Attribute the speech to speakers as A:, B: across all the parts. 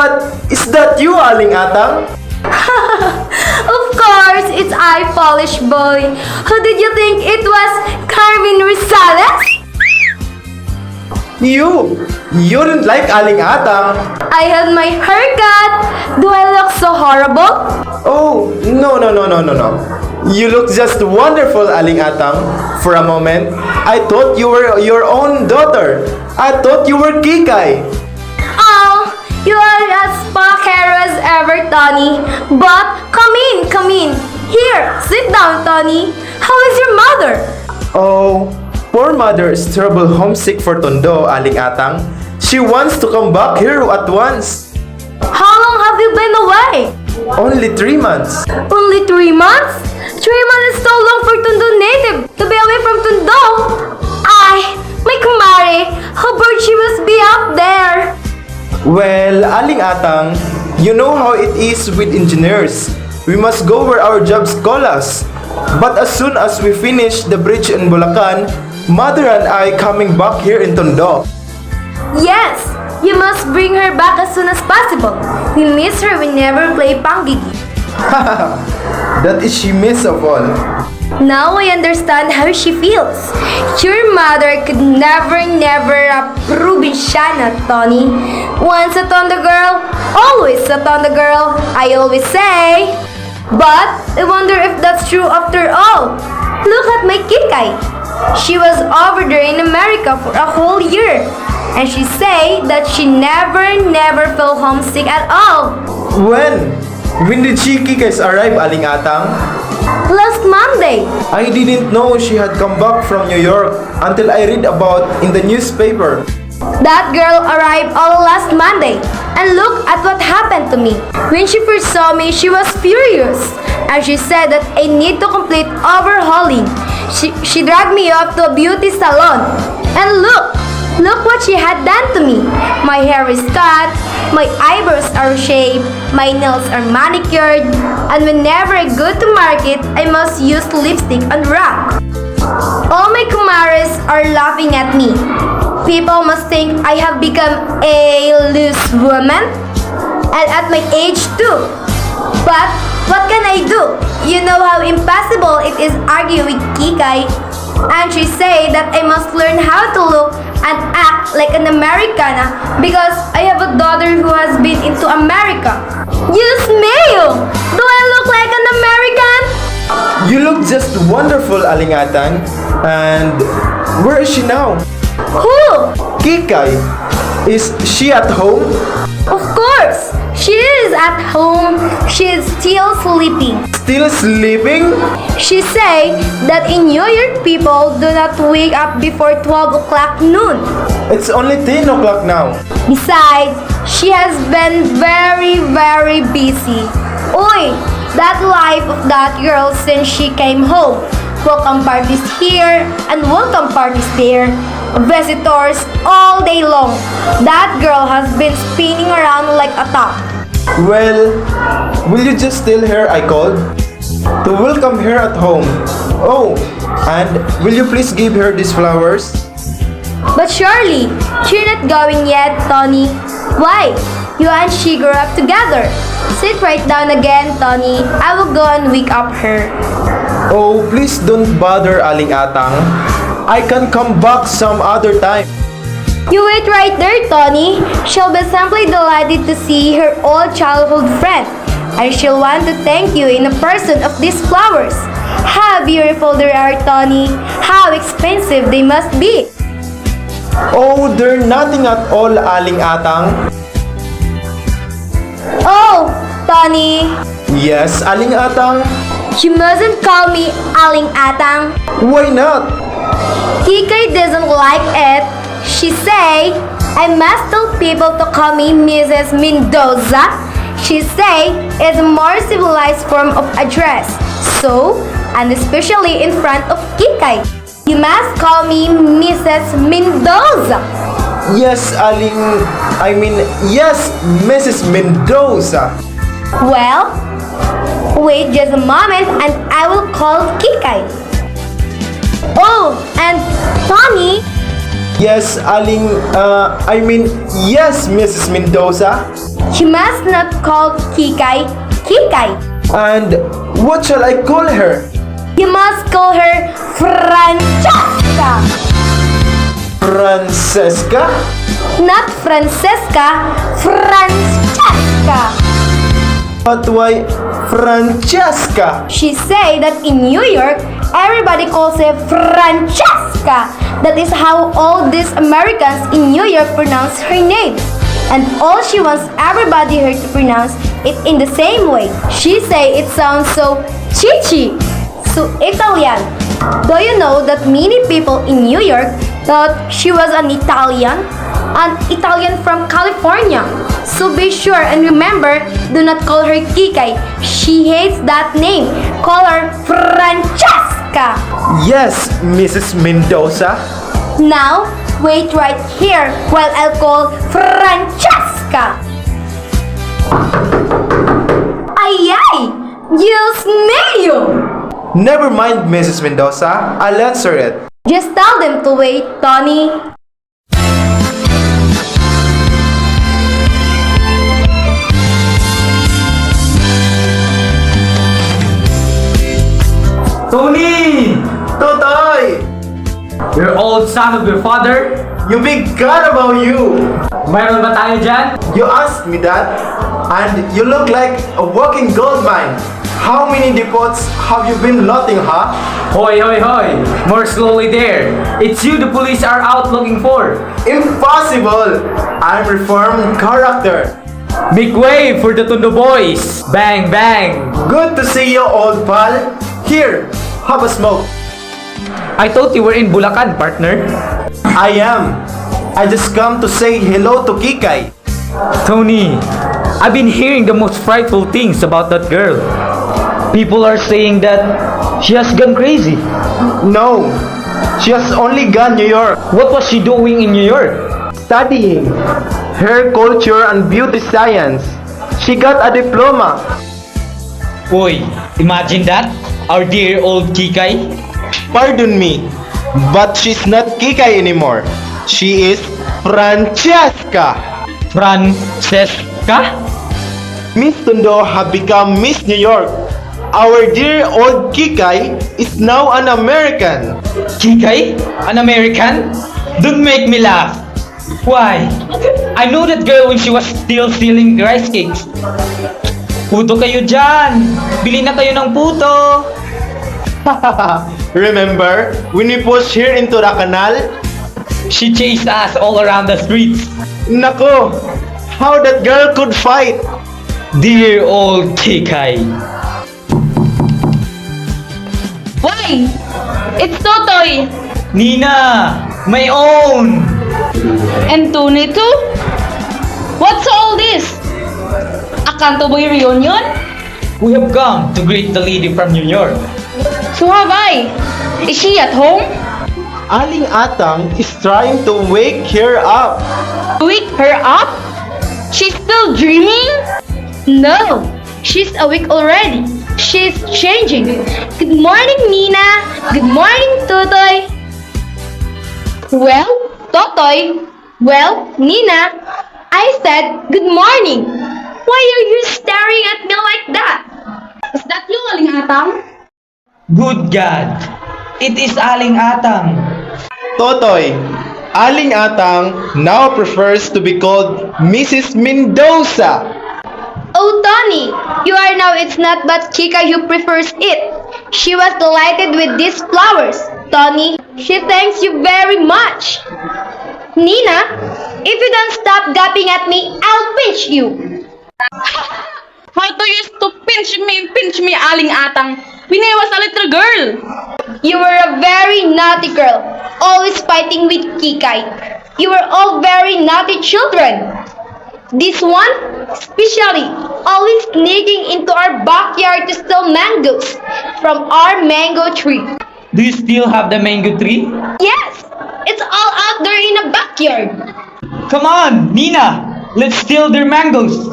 A: But is that you, Aling Atang?
B: Of course, it's I, Polish boy. Who did you think it was? Carmen Rosales?
A: You don't like Aling Atang.
B: I had my haircut. Do I look so horrible?
A: Oh, no. You look just wonderful, Aling Atang. For a moment, I thought you were your own daughter. I thought you were Kikay.
B: Oh, you are as spokero as ever, Tony. But come in. Here, sit down, Tony. How is your mother?
A: Oh, poor mother is terrible homesick for Tondo, Aling Atang. She wants to come back here at once.
B: How long have you been away?
A: Only 3 months.
B: Only 3 months? 3 months is so long for Tondo native to be away from Tondo. Ay, my kumare, how bored she must be out there.
A: Well, Aling Atang, you know how it is with engineers. We must go where our jobs call us. But as soon as we finish the bridge in Bulacan, Mother and I coming back here in Tondo.
B: Yes, you must bring her back as soon as possible. We miss her whenever we play Panggigi.
A: That is she miss of all.
B: Now I understand how she feels. Your mother could never approve Shana, Tony. Once a Tondo girl, always a Tondo girl, I always say. But I wonder if that's true after all. Look at my Kikay. She was over there in America for a whole year. And she say that she never felt homesick at all.
A: When did she Kikay's arrive, Aling Atang?
B: Last Monday.
A: I didn't know she had come back from New York until I read about in the newspaper.
B: That girl arrived all last Monday. And look at what happened to me. When she first saw me, she was furious. And she said that I need to complete overhauling. She dragged me off to a beauty salon. And look what she had done to me. My hair is cut, my eyebrows are shaved, my nails are manicured, and whenever I go to market, I must use lipstick and rock. All my kumares are laughing at me. People must think I have become a loose woman, and at my age too. But what can I do? You know how impossible it is argue with Kikay. And she say that I must learn how to look and act like an Americana because I have a daughter who has been into America. Yes, Mayo! Do I look like an American?
A: You look just wonderful, Aling Atang. And where is she now?
B: Who?
A: Kikay. Is she at home?
B: Of course! She is at home. She is still sleeping.
A: Still sleeping?
B: She say that in New York people do not wake up before 12 o'clock noon.
A: It's only 10 o'clock now.
B: Besides, she has been very busy. Oy, that life of that girl since she came home. Welcome parties here and welcome parties there. Visitors all day long. That girl has been spinning around like a top.
A: Well, will you just tell her I called? To welcome her at home. Oh, and will you please give her these flowers?
B: But surely, you're not going yet, Tony. Why? You and she grew up together. Sit right down again, Tony. I will go and wake up her.
A: Oh, please don't bother, Aling Atang. I can come back some other time.
B: You wait right there, Tony. She'll be simply delighted to see her old childhood friend. And she'll want to thank you in the person of these flowers. How beautiful they are, Tony. How expensive they must be.
A: Oh, they're nothing at all, Aling Atang.
B: Oh, Tony.
A: Yes, Aling Atang.
B: You mustn't call me Aling Atang.
A: Why not?
B: Kikay doesn't like it. She say, I must tell people to call me Mrs. Mendoza. She say it's a more civilized form of address. So, and especially in front of Kikay, you must call me Mrs. Mendoza.
A: Yes, yes, Mrs. Mendoza.
B: Well, wait just a moment and I will call Kikay. Oh, and Tony,
A: Yes, yes, Mrs. Mendoza.
B: You must not call Kikay, Kikay.
A: And what shall I call her?
B: You must call her Francesca.
A: Francesca?
B: Not Francesca, Francesca.
A: But why Francesca?
B: She say that in New York, everybody calls her Francesca. That is how all these Americans in New York pronounce her name. And all she wants everybody her to pronounce it in the same way. She say it sounds so chichi, so Italian. Do you know that many people in New York thought she was an Italian from California? So be sure and remember, do not call her Kikay. She hates that name. Call her Francesca.
A: Yes, Mrs. Mendoza.
B: Now, wait right here while I'll call Francesca. Ay, Dios mío!
A: Never mind, Mrs. Mendoza. I'll answer it.
B: Just tell them to wait, Tony.
C: Tony!
A: Totoy!
C: Your old son of your father?
A: You big god about you!
C: Mayroon ba tayo dyan?
A: You asked me that, and you look like a walking gold mine. How many depots have you been looting, huh?
C: Hoy, hoy, hoy! More slowly there. It's you the police are out looking for.
A: Impossible! I'm reformed character.
C: Make way for the Tondo boys. Bang, bang.
A: Good to see you, old pal. Here, have a smoke.
C: I thought you were in Bulacan, partner.
A: I am. I just come to say hello to Kikay.
C: Tony, I've been hearing the most frightful things about that girl. People are saying that she has gone crazy.
A: No, she has only gone New York.
C: What was she doing in New York?
A: Studying hair culture and beauty science. She got a diploma.
C: Uy, imagine that? Our dear old Kikay.
A: Pardon me, but she's not Kikay anymore. She is Francesca.
C: Francesca?
A: Miss Tondo have become Miss New York. Our dear old Kikay is now an American.
C: Kikay? An American? Don't make me laugh. Why? I know that girl when she was still stealing rice cakes. Puto kayo dyan! Bili na kayo ng puto!
A: Remember when we pushed here into the canal?
C: She chased us all around the streets.
A: Nako, how that girl could fight.
C: Dear old Kikay.
D: Why? It's Totoy!
C: Nina! My own!
D: And Tony too? What's all this? A Canto Boy reunion?
C: We have come to greet the lady from New York.
D: So have I. Is she at home?
A: Aling Atang is trying to wake her up.
D: Wake her up? She's still dreaming?
B: No, she's awake already. She's changing. Good morning, Nina. Good morning, Totoy. Well, Totoy. Well, Nina. I said good morning. Why are you staring at me like that?
D: Is that you, Aling Atang?
C: Good God! It is Aling Atang.
A: Totoy, Aling Atang now prefers to be called Mrs. Mendoza.
B: Oh, Tony, you are now it's not but Chica who prefers it. She was delighted with these flowers. Tony, she thanks you very much. Nina, if you don't stop gapping at me, I'll pinch you.
D: How do you used to pinch me, Aling Atang? When I was a little girl.
B: You were a very naughty girl, always fighting with Kikay. You were all very naughty children. This one, especially, always sneaking into our backyard to steal mangoes from our mango tree.
C: Do you still have the mango tree?
B: Yes, it's all out there in the backyard.
C: Come on, Nina! Let's steal their mangoes!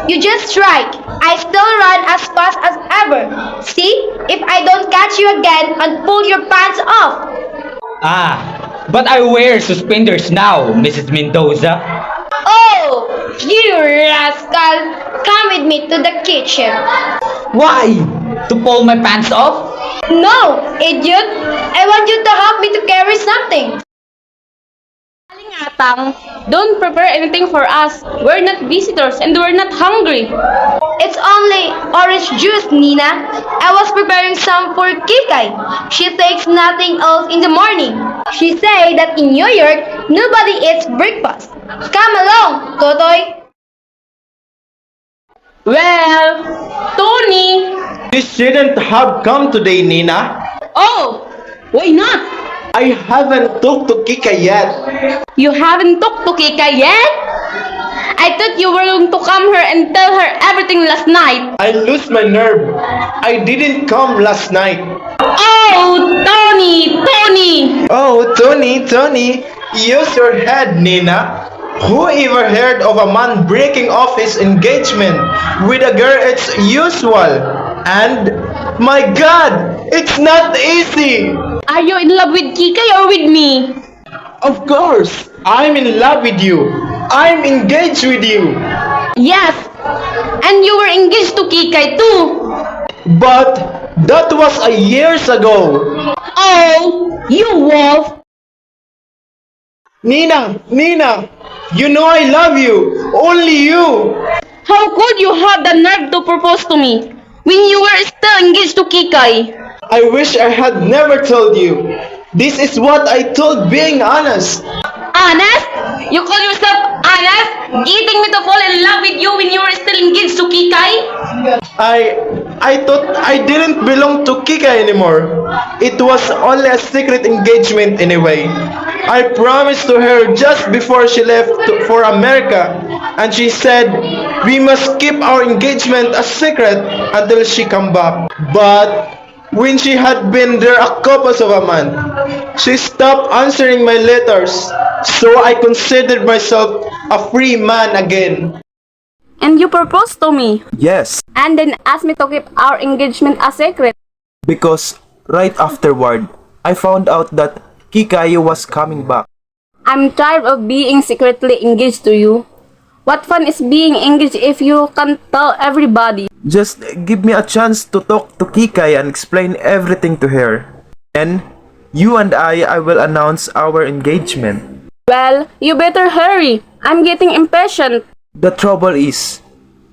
B: You just strike. I still run as fast as ever. See, if I don't catch you again and pull your pants off.
C: But I wear suspenders now, Mrs. Mendoza.
B: Oh, you rascal! Come with me to the kitchen.
C: Why? To pull my pants off?
B: No, idiot! I want you to help me to carry something.
D: Aling Atang, don't prepare anything for us. We're not visitors and we're not hungry.
B: It's only orange juice, Nina. I was preparing some for Kikay. She takes nothing else in the morning. She say that in New York, nobody eats breakfast. Come along, Totoy.
D: Well, Tony.
A: You shouldn't have come today, Nina.
D: Oh, why not?
A: I haven't talked to Kika yet.
D: You haven't talked to Kika yet? I thought you were going to come here and tell her everything last night.
A: I lose my nerve. I didn't come last night.
D: Oh, Tony!
A: Oh, Tony, use your head, Nina. Who ever heard of a man breaking off his engagement with a girl? It's usual. And, my God, it's not easy.
D: Are you in love with Kika or with me?
A: Of course, I'm in love with you. I'm engaged with you.
D: Yes, and you were engaged to Kikay too.
A: But that was a years ago.
D: Oh, you wolf!
A: Nina, you know I love you. Only you.
D: How could you have the nerve to propose to me when you were still engaged to Kikay?
A: I wish I had never told you. This is what I told, being honest.
D: Honest? You call yourself honest? Getting me to fall in love with you when you were still engaged to Kikay?
A: I thought I didn't belong to Kika anymore. It was only a secret engagement anyway. I promised to her just before she left for America, and she said we must keep our engagement a secret until she come back. But when she had been there a couple of a month, she stopped answering my letters, so I considered myself a free man again.
D: And you proposed to me,
A: Yes,
D: and then asked me to keep our engagement a secret.
A: because right afterward, I found out that Kikayo was coming back.
D: I'm tired of being secretly engaged to you. What fun is being engaged if you can't tell everybody?
A: Just give me a chance to talk to Kikay and explain everything to her. Then, you and I will announce our engagement.
D: Well, you better hurry. I'm getting impatient.
A: The trouble is,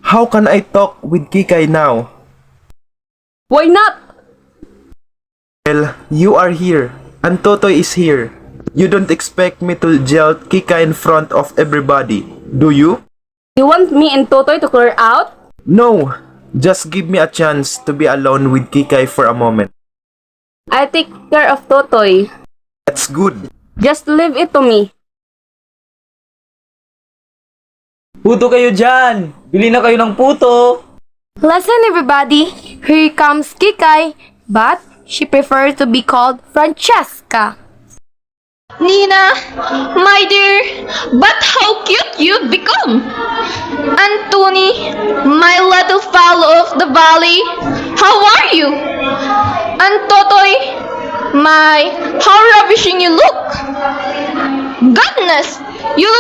A: how can I talk with Kikay now?
D: Why not?
A: Well, you are here, and Totoy is here. You don't expect me to yell Kikay in front of everybody, do you?
D: You want me and Totoy to clear out?
A: No, just give me a chance to be alone with Kikay for a moment.
D: I'll take care of Totoy.
A: That's good.
D: Just leave it to me.
E: Puto kayo dyan! Bili na kayo ng puto!
B: Listen, everybody. Here comes Kikay, but she prefers to be called Francesca.
F: Nina, my dear, but how cute you've become! Anthony, my little fellow of the valley, how are you? And Totoy, my, how ravishing you look! Goodness, you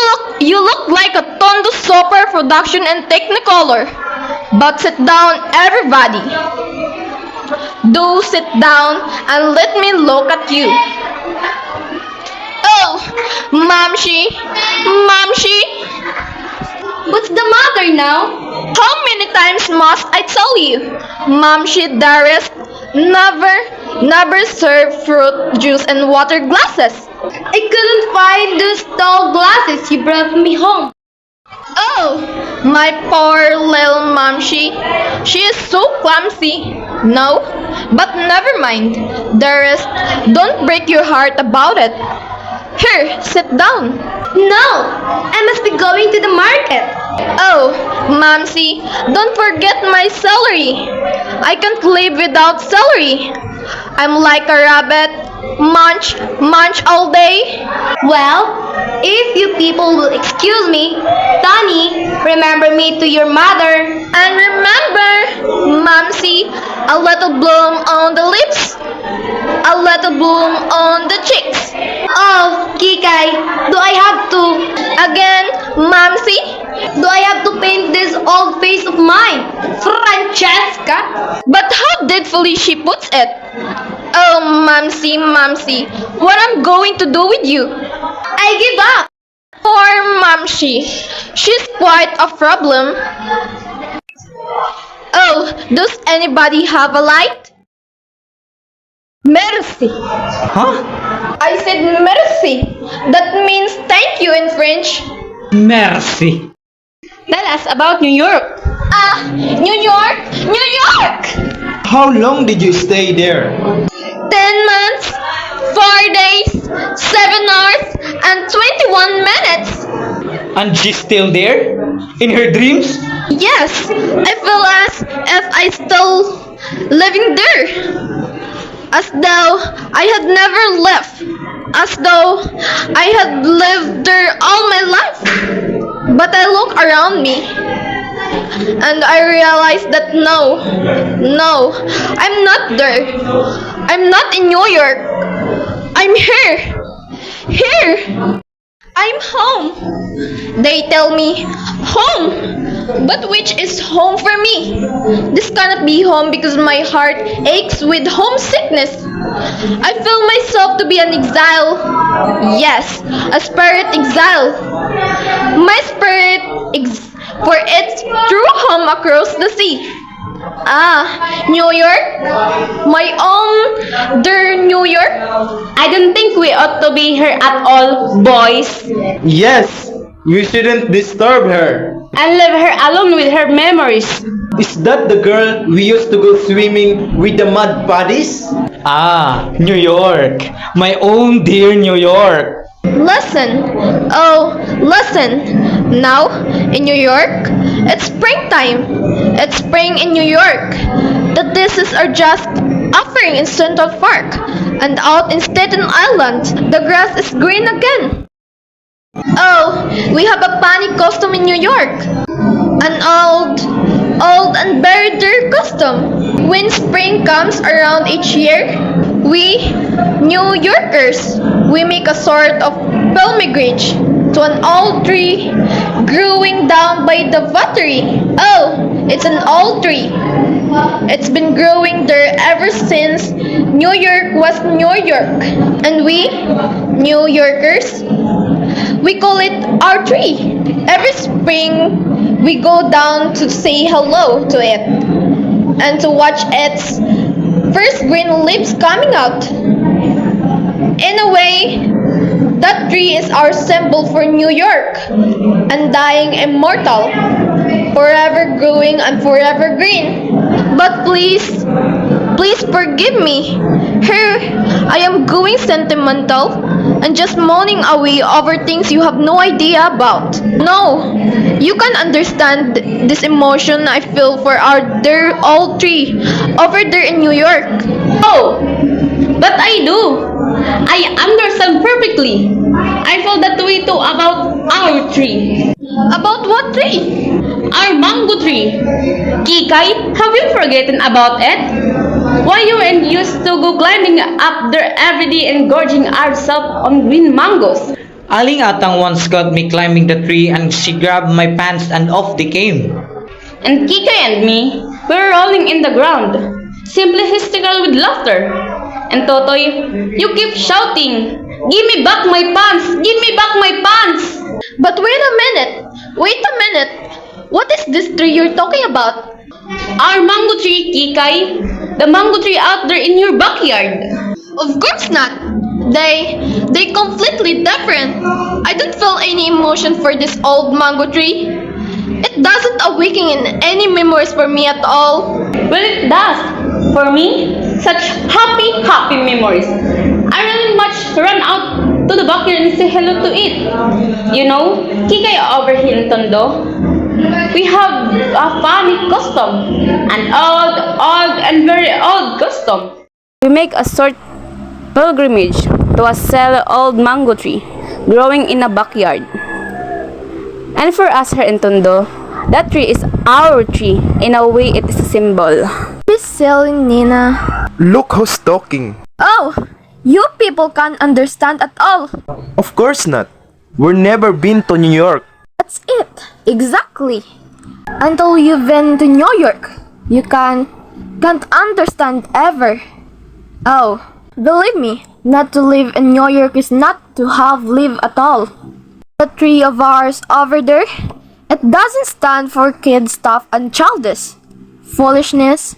F: look like a Tondo Super production and Technicolor. But sit down, everybody. Do sit down and let me look at you. Oh, Mamshi!
B: What's the matter now?
F: How many times must I tell you? Mamshi dearest, never serve fruit juice in water glasses.
B: I couldn't find those tall glasses you brought me home.
F: Oh, my poor little Mamshi. She is so clumsy. No, but never mind. Dearest, don't break your heart about it. Here, sit down.
B: No, I must be going to the market.
F: Oh, Mamsi, don't forget my celery. I can't live without celery. I'm like a rabbit. Munch all day.
B: Well, if you people will excuse me, Tony, remember me to your mother.
F: And remember, Mamsi, a little bloom on the lips, a little bloom on the cheeks.
B: Oh, Kikay, do I have to?
F: Again, Mamsi?
B: Do I have to paint this old face of mine? Francesca?
F: But how deadfully she puts it. Oh, Mamsi, Mamsi, what I'm going to do with you?
B: I give up.
F: Poor Mamsi, she's quite a problem. Oh, does anybody have a light? Merci.
C: Huh?
F: I said merci. That means thank you in French.
C: Mercy.
D: Tell us about New York.
F: New York! New York!
A: How long did you stay there?
F: 10 months, 4 days, 7 hours, and 21 minutes.
C: And she's still there? In her dreams?
F: Yes, I feel as if I still living there. As though I had never left. As though I had lived there all my life. But I look around me. And I realize that no, I'm not there. I'm not in New York. I'm here. Here. I'm home. They tell me, home. But which is home for me? This cannot be home because my heart aches with homesickness. I feel myself to be an exile. Yes, a spirit exile. My spirit for its true home across the sea. New York? My own dear New York?
D: I don't think we ought to be here at all, boys.
A: Yes, you shouldn't disturb her.
D: And leave her alone with her memories.
A: Is that the girl we used to go swimming with the mud buddies?
C: New York. My own dear New York.
F: Listen. Oh, listen. Now, in New York, it's springtime. It's spring in New York. The dishes are just offering in Central Park. And out in Staten Island, the grass is green again. Oh, we have a panic costume in New York. An old and very dear custom. When spring comes around each year, we, New Yorkers, we make a sort of pilgrimage to an old tree growing down by the battery. Oh, it's an old tree. It's been growing there ever since New York was New York. And we, New Yorkers, we call it our tree. Every spring, we go down to say hello to it and to watch its first green leaves coming out. In a way, that tree is our symbol for New York, undying immortal, forever growing and forever green. But please forgive me. Here, I am going sentimental and just moaning away over things you have no idea about. No, you can understand this emotion I feel for our dear old tree over there in New York.
D: Oh, but I do. I understand perfectly. I feel that way too about our tree.
F: About what tree?
D: Our mango tree. Kikay, have you forgotten about it? Why you and used to go climbing up there every day and gorging ourselves on green mangoes?
C: Aling Atang once caught me climbing the tree and she grabbed my pants and off they came.
D: And Kikay and me were rolling in the ground, simply hysterical with laughter. And Totoy, you keep shouting, "Give me back my pants! Give me back my pants!"
F: But wait a minute. What is this tree you're talking about?
D: Our mango tree, Kikay. The mango tree out there in your backyard.
F: Of course not. They completely different. I don't feel any emotion for this old mango tree. It doesn't awaken in any memories for me at all.
D: Well, it does. For me, such happy memories. I really much run out to the backyard and say hello to it. You know, Kikay over here in Tondo, we have a funny custom. An old and very old custom. We make a sort pilgrimage to a sell old mango tree growing in a backyard. And for us here in Tondo, that tree is our tree. In a way, it is a symbol.
F: Miss selling Nina.
A: Look who's talking.
F: Oh, You people can't understand at all.
A: Of course not. We've never been to New York.
F: That's it. Exactly. Until you've been to New York, you can't understand ever. Oh, believe me, not to live in New York is not to have lived at all. The tree of ours over there, it doesn't stand for kid stuff and childish foolishness.